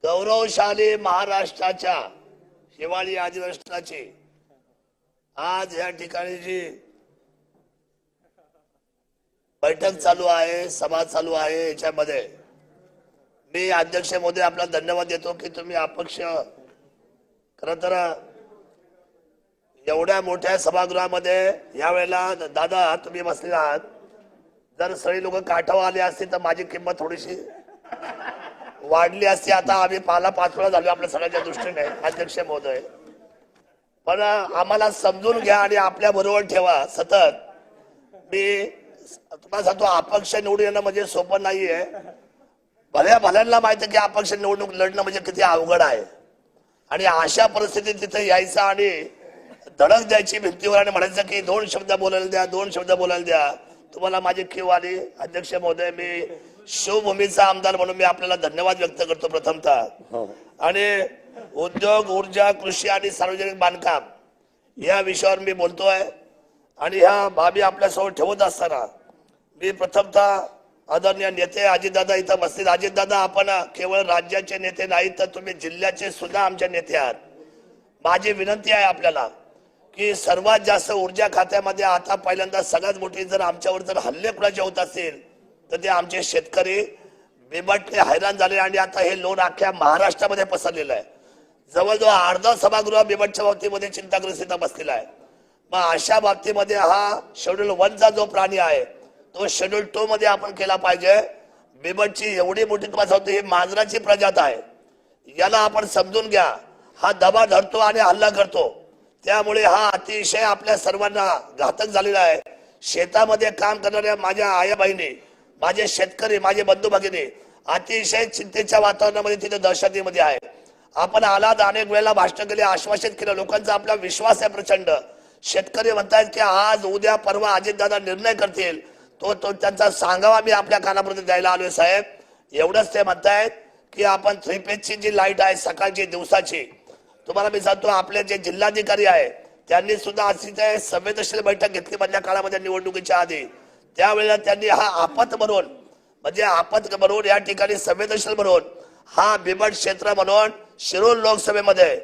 गौरवशाली महाराष्ट्राच्या हिवाळी अधिवेशनाची आज या ठिकाणी जी बैठक चालू आहे, सभा चालू आहे, याच्यामध्ये मी अध्यक्ष महोदय आपला धन्यवाद देतो की तुम्ही अपक्ष खरं तर एवढ्या मोठ्या सभागृहामध्ये यावेळेला दादा तुम्ही बसले आहात. जर सगळी लोक काठावर आले असते तर माझी किंमत थोडीशी वाढली असती. आता आम्ही पाचवेळा झालो आपल्या सगळ्यांच्या दृष्टीने अध्यक्ष महोदय, पण आम्हाला समजून घ्या आणि आपल्या बरोबर ठेवा सतत. मी तुम्हाला सांगतो अपक्ष निवडून येणं म्हणजे सोपं नाहीये. भल्यांना माहिती की अपक्ष निवडणूक लढणं म्हणजे किती अवघड आहे आणि अशा परिस्थितीत तिथे यायचं आणि धडक द्यायची भिंतीवर आणि म्हणायचं की दोन शब्द बोलायला द्या, दोन शब्द बोलायला द्या. तुम्हाला माझी कीव आली अध्यक्ष महोदय. मी शिवभूमीचा आमदार म्हणून मी आपल्याला धन्यवाद व्यक्त करतो प्रथमतः. आणि उद्योग, ऊर्जा, कृषी आणि सार्वजनिक बांधकाम या विषयावर मी बोलतोय आणि ह्या बाबी आपल्यासमोर ठेवत असताना मी प्रथमतः आदरणीय नेते अजितदादा इथं बसतील. अजितदादा, आपण केवळ राज्याचे नेते नाही तर तुम्ही जिल्ह्याचे सुद्धा आमचे नेते आहात. माझी विनंती आहे आपल्याला की सर्वात जास्त ऊर्जा खात्यामध्ये आता पहिल्यांदा सगळ्यात मोठी जर आमच्यावर जर हल्ले कुणाचे होत असतील तर ते आमचे शेतकरी बिबटने हैराण झाले आणि आता हे लोन अख्ख्या महाराष्ट्रामध्ये पसरलेलं आहे. जवळजवळ अर्धा सभागृह बिबटच्या बाबतीमध्ये चिंताग्रस्त बसलेला आहे. मग अशा बाबतीमध्ये हा शेड्यूल 1 चा जो प्राणी आहे तो शेड्यूल 2 मध्ये आपण केला पाहिजे. बिबटची एवढी मोठी तुम्हाला होती, ही मांजराची प्रजात आहे, याला आपण समजून घ्या. हा दबा धरतो आणि हल्ला करतो, त्यामुळे हा अतिशय आपल्या सर्वांना घातक झालेला आहे. शेतामध्ये काम करणाऱ्या माझ्या आया बहिणी, माझे शेतकरी, माझे बंधू भगिनी अतिशय चिंतेच्या वातावरणामध्ये तिथे दहशतीमध्ये आहे. आपण आलात, अनेक वेळेला भाषण केले, आश्वासित केलं, लोकांचा आपला विश्वास आहे प्रचंड. शेतकरी म्हणतायत की आज उद्या परवा अजितदादा निर्णय करतील, तो त्यांचा सांगावा मी आपल्या कानापर्यंत द्यायला आलोय साहेब. एवढंच ते म्हणतायत की आपण 3 फेजची जी लाईट आहे सकाळची दिवसाची, तुम्हाला मी सांगतो आपले जे जिल्हाधिकारी आहे त्यांनी सुद्धा अतिशय संवेदनशील बैठक घेतली मधल्या काळामध्ये निवडणुकीच्या आधी. त्यावेळेला त्यांनी हा आपत म्हणून म्हणजे आपत म्हणून या ठिकाणी संवेदनशील म्हणून हा बिबट क्षेत्र म्हणून शिरूर लोकसभेमध्ये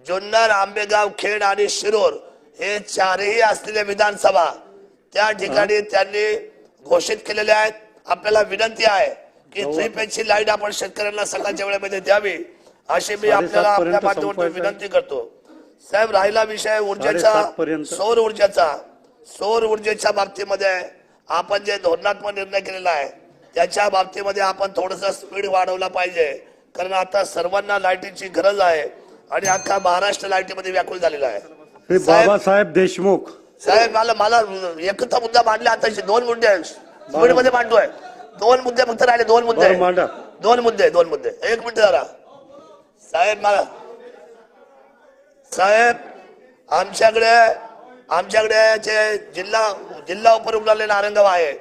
जुन्नर, आंबेगाव, खेड आणि शिरूर हे चारही असलेले विधानसभा त्या ठिकाणी त्यांनी घोषित केलेले आहेत. आपल्याला विनंती आहे की 3 फेजची लाईट आपण शेतकऱ्यांना सकाळच्या वेळेमध्ये द्यावी अशी मी आपल्याला आपल्या माध्यमातून विनंती करतो. साहेब, राहिला विषय ऊर्जेचा, सौर ऊर्जेच्या बाबतीमध्ये आपण जे धोरणात्मक निर्णय केलेला आहे त्याच्या बाबतीमध्ये आपण थोडस स्पीड वाढवला पाहिजे, कारण आता सर्वांना लाईटीची गरज आहे आणि अख्खा महाराष्ट्र लाईटीमध्ये व्याकुळ झालेला आहे. बाबासाहेब देशमुख साहेब, मला एकच मुद्दा मांडले, आता 2 मुद्दे स्पीड मध्ये मांडतोय. 2 मुद्दे फक्त राहिले, 2 मुद्दे. 2 मुद्दे 1 मिनिट जरा साहेब. मला साहेब, आमच्याकडे जे जिल्हा उपरुग्णालय नारंगाव आहे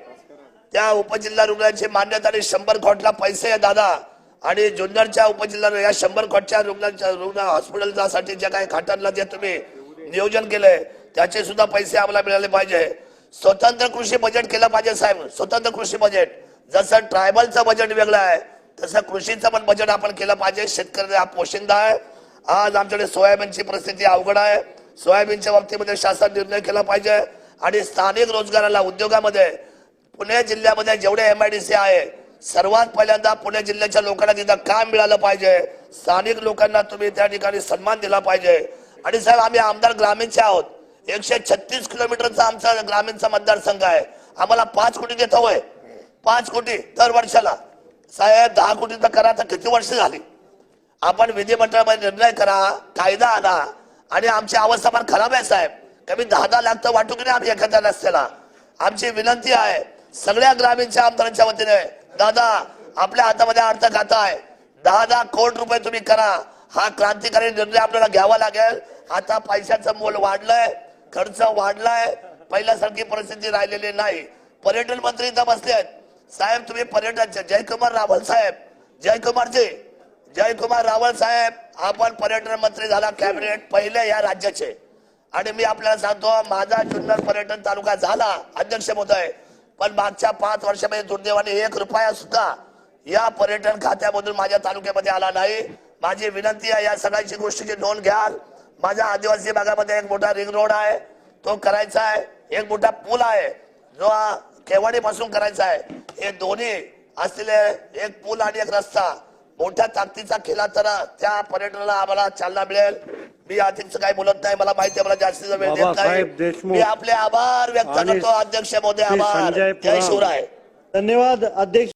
त्या उपजिल्हा रुग्णालयाची मान्यता आणि 100 कोटीला पैसे आहे दादा. आणि जुन्नरच्या उपजिल्हा या 100 कोटीच्या रुग्ण हॉस्पिटलसाठी ज्या काही खाटांना जे तुम्ही नियोजन केलंय त्याचे सुद्धा पैसे आम्हाला मिळाले पाहिजे. स्वतंत्र कृषी बजेट केलं पाहिजे साहेब, स्वतंत्र कृषी बजेट. जसं ट्रायबलचं बजेट वेगळं आहे तसं कृषीचं पण बजेट आपण केलं पाहिजे. शेतकरी हा पोशिंदा आहे. आज आमच्याकडे सोयाबीनची परिस्थिती अवघड आहे. सोयाबीनच्या बाबतीमध्ये शासन निर्णय केला पाहिजे आणि स्थानिक रोजगाराला उद्योगामध्ये पुणे जिल्ह्यामध्ये जेवढे MIDC आहे सर्वात पहिल्यांदा पुणे जिल्ह्याच्या लोकांना तिथं काम मिळालं पाहिजे. स्थानिक लोकांना तुम्ही त्या ठिकाणी सन्मान दिला पाहिजे. आणि साहेब, आम्ही आमदार ग्रामीणचे आहोत. 136 किलोमीटरचा आमचा ग्रामीणचा मतदारसंघ आहे. आम्हाला 5 कोटी देतो होय, 5 कोटी दर वर्षाला. साहेब, 10 कोटीचा करा तर किती वर्ष झाली. आपण विधिमंडळामध्ये निर्णय करा, कायदा आणा. आणि आमची अवस्था फार खराब आहे साहेब. कमी 10 लाख तर वाटू की नाही आम्ही एखाद्या रस्त्याला. आमची विनंती आहे सगळ्या ग्रामीणच्या आमदारांच्या वतीने, दादा आपल्या हातामध्ये अर्थ खाता आहे, 10 कोटी रुपये तुम्ही करा. हा क्रांतिकारी निर्णय आपल्याला घ्यावा लागेल. आता पैशाचं मोल वाढलंय, खर्च वाढलाय, पहिल्यासारखी परिस्थिती राहिलेली नाही. पर्यटन मंत्री इथं बसले आहेत साहेब. तुम्ही पर्यटनचे जयकुमार रावल साहेब, आपण पर्यटन मंत्री झाला, कॅबिनेट पहिले या राज्याचे. आणि मी आपल्याला सांगतो माझा जुन्नर पर्यटन तालुका झाला अध्यक्ष महोदय, पण मागच्या 5 वर्षामध्ये दुर्दैवाने 1 रुपया सुद्धा या पर्यटन खात्यामधून माझ्या तालुक्यामध्ये आला नाही. माझी विनंती आहे या सगळ्याची गोष्टीची नोंद घ्याल. माझ्या आदिवासी भागामध्ये एक मोठा रिंग रोड आहे, तो करायचा आहे. एक मोठा पूल आहे जो केवाडी पासून करायचा आहे. हे दोन्ही असलेले एक पूल आणि एक रस्ता मोठ्या ताकदीचा केला तर त्या पर्यटनाला आम्हाला चालना मिळेल. मी अधिकच काही बोलत नाही, मला माहिती आहे मला जास्तीचा वेळ देत बाबासाहेब नाही. देशमुख मी आपले आभार व्यक्त आणि करतो अध्यक्ष महोदय. श्री आभार. संजय जय पुराण. शिवराय. धन्यवाद अध्यक्ष.